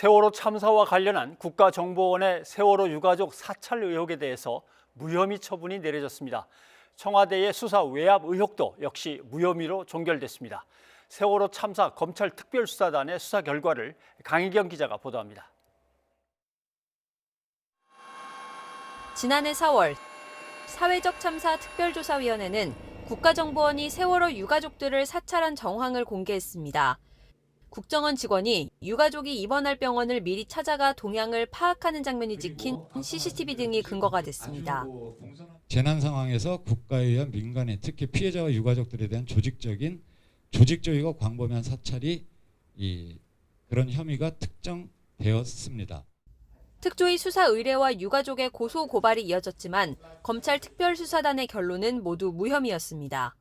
세월호 참사와 관련한 국가정보원의 세월호 유가족 사찰 의혹에 대해서 무혐의 처분이 내려졌습니다. 청와대의 수사 외압 의혹도 역시 무혐의로 종결됐습니다. 세월호 참사 검찰 특별수사단의 수사 결과를 강희경 기자가 보도합니다. 지난해 4월 사회적 참사 특별조사위원회는 국가정보원이 세월호 유가족들을 사찰한 정황을 공개했습니다. 국정원 직원이 유가족이 입원할 병원을 미리 찾아가 동향을 파악하는 장면이 찍힌 CCTV 등이 근거가 됐습니다. 재난 상황에서 국가에 의한 민간인, 특히 피해자와 유가족들에 대한 조직적이고 광범위한 사찰이 그런 혐의가 특정되었습니다. 특조위 수사 의뢰와 유가족의 고소 고발이 이어졌지만 검찰 특별수사단의 결론은 모두 무혐의였습니다.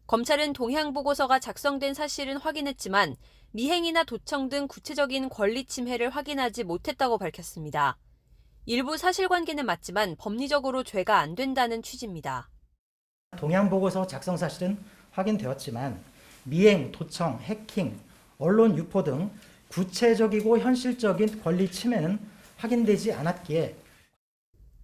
검찰은 동향 보고서가 작성된 사실은 확인했지만 미행이나 도청 등 구체적인 권리 침해를 확인하지 못했다고 밝혔습니다. 일부 사실관계는 맞지만 법리적으로 죄가 안 된다는 취지입니다. 동향 보고서 작성 사실은 확인되었지만 미행, 도청, 해킹, 언론 유포 등 구체적이고 현실적인 권리 침해는 확인되지 않았기에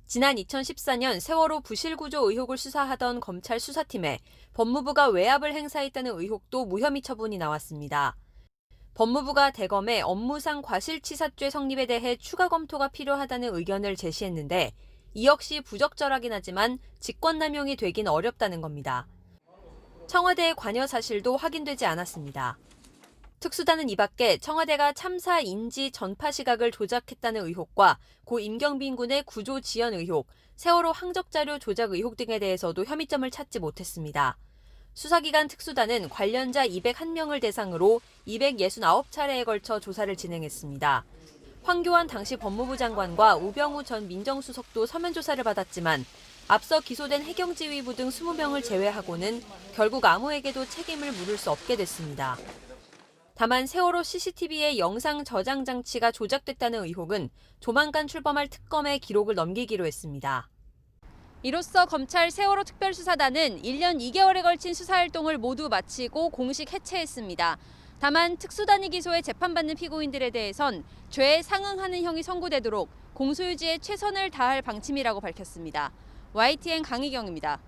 지난 2014년 세월호 부실구조 의혹을 수사하던 검찰 수사팀에 법무부가 외압을 행사했다는 의혹도 무혐의 처분이 나왔습니다. 법무부가 대검에 업무상 과실치사죄 성립에 대해 추가 검토가 필요하다는 의견을 제시했는데 이 역시 부적절하긴 하지만 직권남용이 되긴 어렵다는 겁니다. 청와대의 관여 사실도 확인되지 않았습니다. 특수단은 이 밖에 청와대가 참사 인지 전파 시각을 조작했다는 의혹과 고 임경빈 군의 구조 지연 의혹, 세월호 항적자료 조작 의혹 등에 대해서도 혐의점을 찾지 못했습니다. 수사기관 특수단은 관련자 201명을 대상으로 269차례에 걸쳐 조사를 진행했습니다. 황교안 당시 법무부 장관과 우병우 전 민정수석도 서면 조사를 받았지만 앞서 기소된 해경지휘부 등 20명을 제외하고는 결국 아무에게도 책임을 물을 수 없게 됐습니다. 다만 세월호 CCTV의 영상 저장 장치가 조작됐다는 의혹은 조만간 출범할 특검에 기록을 넘기기로 했습니다. 이로써 검찰 세월호 특별수사단은 1년 2개월에 걸친 수사활동을 모두 마치고 공식 해체했습니다. 다만 특수단이 기소해 재판받는 피고인들에 대해선 죄에 상응하는 형이 선고되도록 공소유지에 최선을 다할 방침이라고 밝혔습니다. YTN 강희경입니다.